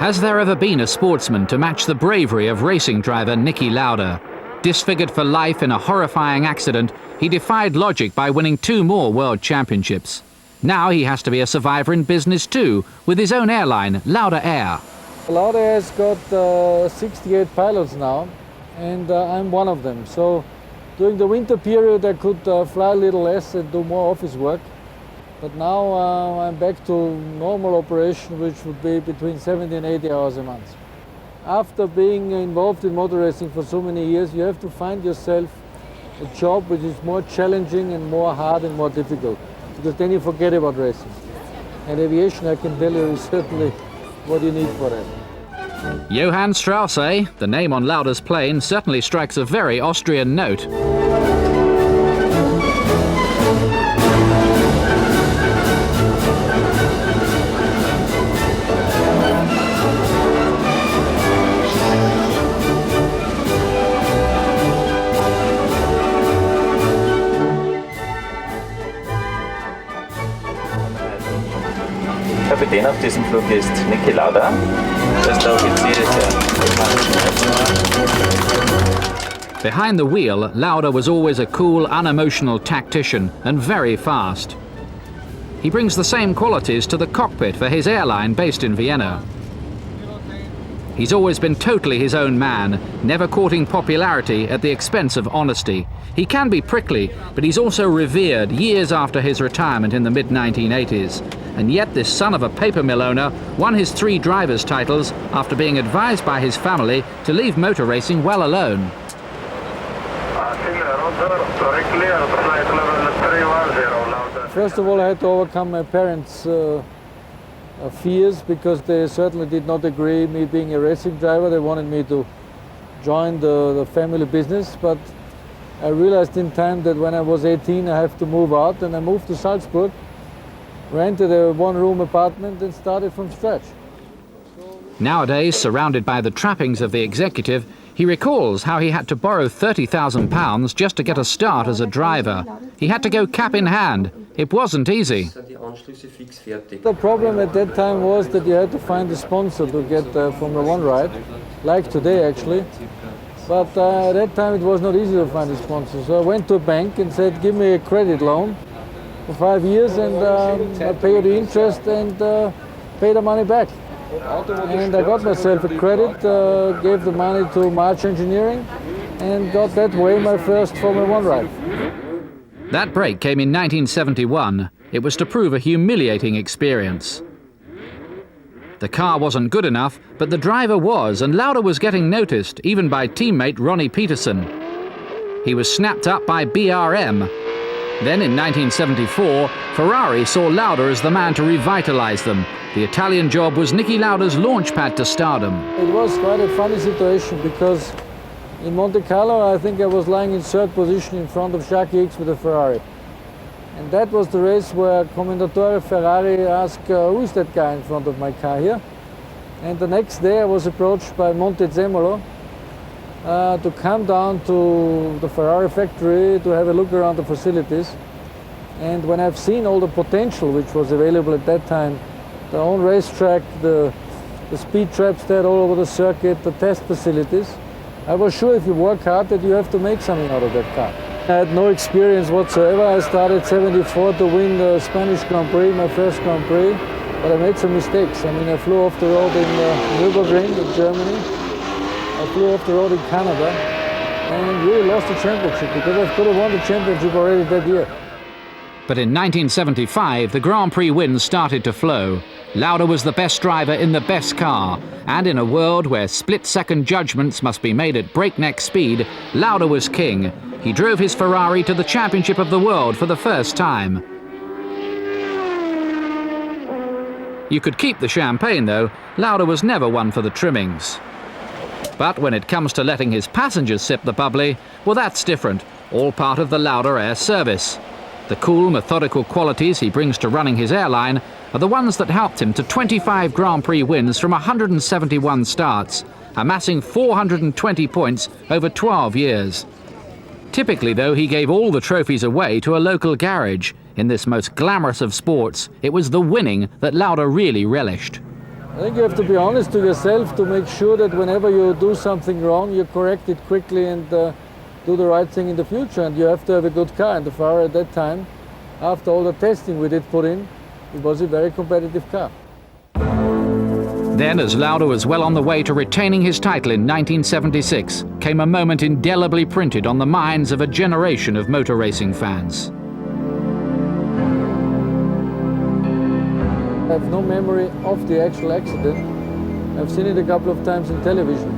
Has there ever been a sportsman to match the bravery of racing driver Niki Lauda? Disfigured for life in a horrifying accident, he defied logic by winning 2 more world championships. Now he has to be a survivor in business too, with his own airline, Lauda Air. Lauda has got 68 pilots now, and I'm one of them. So during the winter period I could fly a little less and do more office work. But now I'm back to normal operation, which would be between 70 and 80 hours a month. After being involved in motor racing for so many years, you have to find yourself a job which is more challenging and more hard and more difficult, because then you forget about racing. And aviation, I can tell you, is certainly what you need for that. Johann Strauss, the name on Lauda's plane certainly strikes a very Austrian note. Kapitän auf diesem Flug ist Niki Lauda. Das ist der Offizier der. Behind the wheel, Lauda was always a cool, unemotional tactician and very fast. He brings the same qualities to the cockpit for his airline based in Vienna. He's always been totally his own man, never courting popularity at the expense of honesty. He can be prickly, but he's also revered years after his retirement in the mid-1980s. And yet this son of a paper mill owner won his 3 drivers' titles after being advised by his family to leave motor racing well alone. First of all, I had to overcome my parents' fears, because they certainly did not agree me being a racing driver. They wanted me to join the family business, but I realized in time that when I was 18 I have to move out, and I moved to Salzburg, rented a 1-room apartment and started from scratch. Nowadays, surrounded by the trappings of the executive, he recalls how he had to borrow £30,000 just to get a start as a driver. He had to go cap in hand. It wasn't easy. The problem at that time was that you had to find a sponsor to get Formula 1 ride, like today actually. But at that time it was not easy to find a sponsor. So I went to a bank and said, give me a credit loan for 5 years, and I pay you the interest and pay the money back. And I got myself a credit, gave the money to March Engineering, and got that way my first Formula 1 ride. That break came in 1971. It was to prove a humiliating experience. The car wasn't good enough, but the driver was, and Lauda was getting noticed, even by teammate Ronnie Peterson. He was snapped up by BRM. Then in 1974, Ferrari saw Lauda as the man to revitalize them. The Italian job was Niki Lauda's launchpad to stardom. It was quite a funny situation, because in Monte Carlo I think I was lying in 3rd position in front of Jacques X with a Ferrari. And that was the race where Commendatore Ferrari asked, who is that guy in front of my car here? And the next day I was approached by Montezemolo to come down to the Ferrari factory to have a look around the facilities. And when I've seen all the potential which was available at that time, the own racetrack, the speed traps there all over the circuit, the test facilities, I was sure if you work hard that you have to make something out of that car. I had no experience whatsoever. I started 74 to win the Spanish Grand Prix, my first Grand Prix, but I made some mistakes. I mean, I flew off the road in Nurburgring in Germany. I flew off the road in Canada and really lost the championship, because I could have won the championship already that year. But in 1975, the Grand Prix wins started to flow. Lauda was the best driver in the best car, and in a world where split-second judgments must be made at breakneck speed, Lauda was king. He drove his Ferrari to the championship of the world for the first time. You could keep the champagne though. Lauda was never one for the trimmings. But when it comes to letting his passengers sip the bubbly, well, that's different. All part of the Lauda Air service. The cool, methodical qualities he brings to running his airline are the ones that helped him to 25 Grand Prix wins from 171 starts, amassing 420 points over 12 years. Typically, though, he gave all the trophies away to a local garage. In this most glamorous of sports, it was the winning that Lauda really relished. I think you have to be honest to yourself to make sure that whenever you do something wrong, you correct it quickly and do the right thing in the future. And you have to have a good car. And the Ferrari at that time, after all the testing we did put in, it was a very competitive car. Then, as Lauda was well on the way to retaining his title in 1976, came a moment indelibly printed on the minds of a generation of motor racing fans. I have no memory of the actual accident. I've seen it a couple of times in television.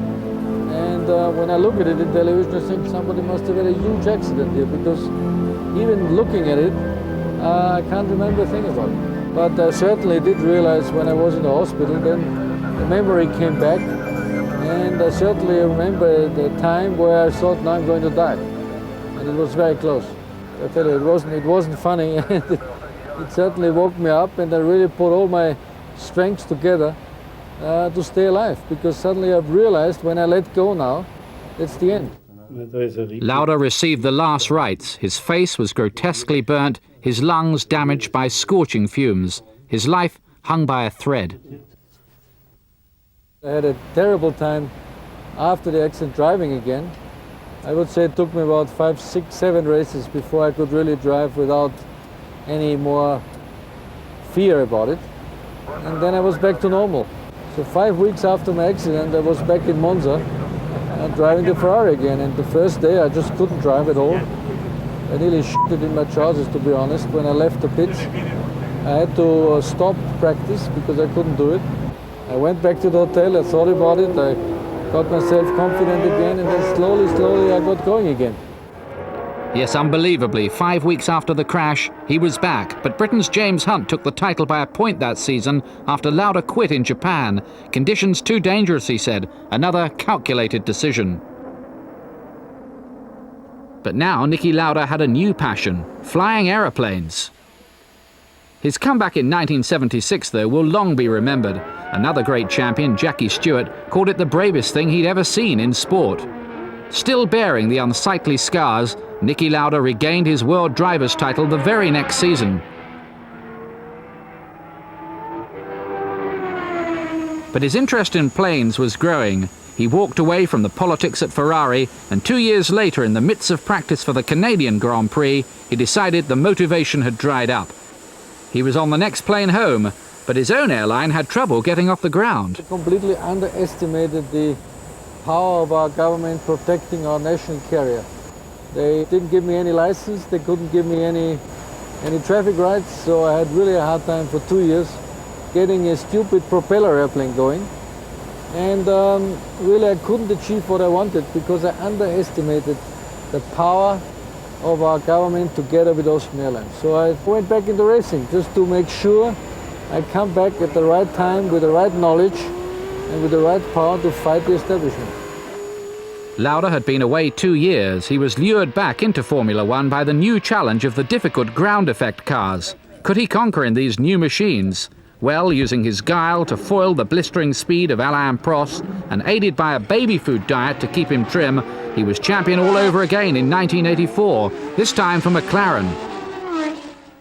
And when I look at it in television, I think somebody must have had a huge accident here, because even looking at it, I can't remember a thing about it. But I certainly did realize when I was in the hospital, then the memory came back. And I certainly remember the time where I thought, now I'm going to die. And it was very close. I tell you, it wasn't funny. It certainly woke me up, and I really put all my strengths together to stay alive, because suddenly I've realized when I let go now, it's the end. Lauda received the last rites. His face was grotesquely burnt, his lungs damaged by scorching fumes. His life hung by a thread. I had a terrible time after the accident driving again. I would say it took me about 5, 6, 7 races before I could really drive without any more fear about it. And then I was back to normal. So 5 weeks after my accident, I was back in Monza driving the Ferrari again. And the first day, I just couldn't drive at all. I nearly shit in my trousers, to be honest. When I left the pits, I had to stop practice because I couldn't do it. I went back to the hotel, I thought about it, I got myself confident again, and then slowly I got going again. Yes, unbelievably, 5 weeks after the crash, he was back. But Britain's James Hunt took the title by a point that season after Lauda quit in Japan. Conditions too dangerous, he said. Another calculated decision. But now Niki Lauda had a new passion: flying aeroplanes. His comeback in 1976, though, will long be remembered. Another great champion, Jackie Stewart, called it the bravest thing he'd ever seen in sport. Still bearing the unsightly scars, Niki Lauda regained his World Drivers' title the very next season. But his interest in planes was growing. He walked away from the politics at Ferrari, and 2 years later, in the midst of practice for the Canadian Grand Prix, he decided the motivation had dried up. He was on the next plane home, but his own airline had trouble getting off the ground. I completely underestimated the power of our government protecting our national carrier. They didn't give me any license, they couldn't give me any traffic rights, so I had really a hard time for 2 years getting a stupid propeller airplane going. And really I couldn't achieve what I wanted because I underestimated the power of our government together with Austrian Airlines. So I went back into racing just to make sure I come back at the right time with the right knowledge and with the right power to fight the establishment. Lauda had been away 2 years. He was lured back into Formula One by the new challenge of the difficult ground effect cars. Could he conquer in these new machines? Well, using his guile to foil the blistering speed of Alain Prost and aided by a baby food diet to keep him trim, he was champion all over again in 1984, this time for McLaren.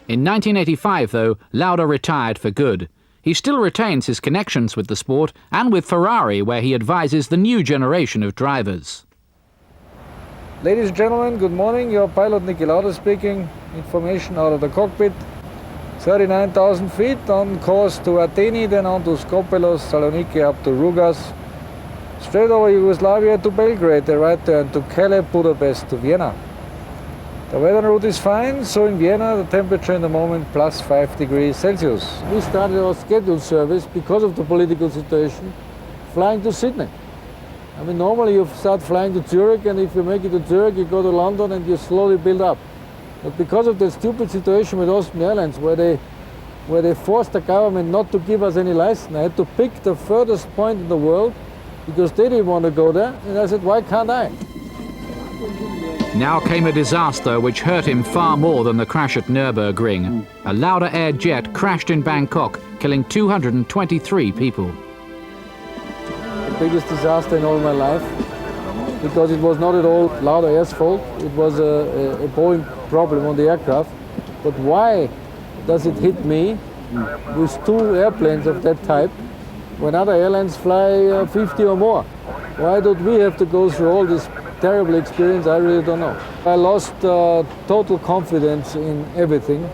In 1985, though, Lauda retired for good. He still retains his connections with the sport and with Ferrari, where he advises the new generation of drivers. Ladies and gentlemen, good morning. Your pilot Niki Lauda speaking. Information out of the cockpit. 39,000 feet on course to Atheni, then on to Skopelos, Saloniki, up to Rugas. Straight over Yugoslavia to Belgrade, a right turn to Calais, Budapest to Vienna. The weather route is fine, so in Vienna the temperature in the moment plus 5 degrees Celsius. We started our scheduled service because of the political situation, flying to Sydney. I mean, normally you start flying to Zurich, and if you make it to Zurich, you go to London and you slowly build up. But because of the stupid situation with Austrian Airlines, where they forced the government not to give us any license, I had to pick the furthest point in the world because they didn't want to go there, and I said, why can't I? Now came a disaster which hurt him far more than the crash at Nurburgring. A Lauda Air jet crashed in Bangkok, killing 223 people. The biggest disaster in all my life, because it was not at all Lauda Air's fault. It was a Boeing problem on the aircraft. But why does it hit me with 2 airplanes of that type when other airlines fly 50 or more. Why don't we have to go through all this terrible experience? I really don't know. I lost total confidence in everything,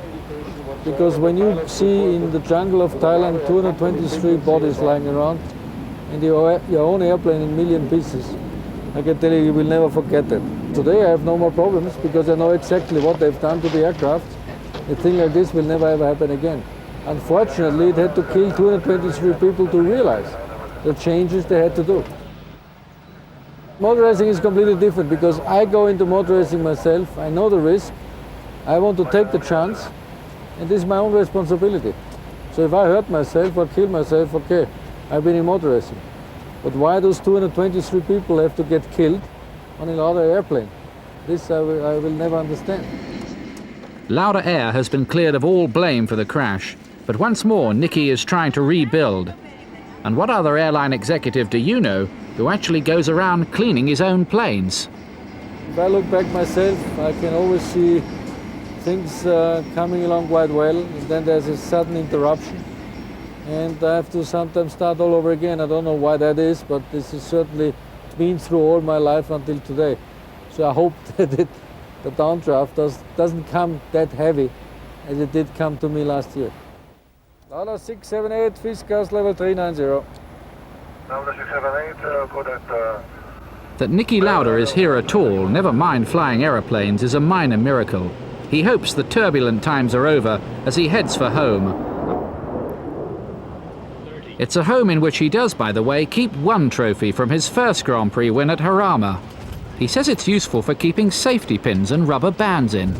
because when you see in the jungle of Thailand 223 bodies lying around and your own airplane in million pieces, I can tell you, you will never forget that. Today I have no more problems because I know exactly what they've done to the aircraft. A thing like this will never ever happen again. Unfortunately, it had to kill 223 people to realize the changes they had to do. Motor racing is completely different because I go into motor racing myself. I know the risk. I want to take the chance, and this is my own responsibility. So if I hurt myself or kill myself, okay, I've been in motor racing. But why those 223 people have to get killed on another airplane? This I will never understand. Lauda Air has been cleared of all blame for the crash, but once more Niki is trying to rebuild. And what other airline executive do you know who actually goes around cleaning his own planes? If I look back myself, I can always see things coming along quite well, and then there's a sudden interruption. And I have to sometimes start all over again. I don't know why that is, but this is certainly been through all my life until today. So I hope that the downdraft doesn't come that heavy as it did come to me last year. Lauda 678, Fiskas level 390. Lauda 678, go that... That Niki Lauda is here at all, never mind flying aeroplanes, is a minor miracle. He hopes the turbulent times are over as he heads for home. It's a home in which he does, by the way, keep one trophy from his first Grand Prix win at Harama. He says it's useful for keeping safety pins and rubber bands in.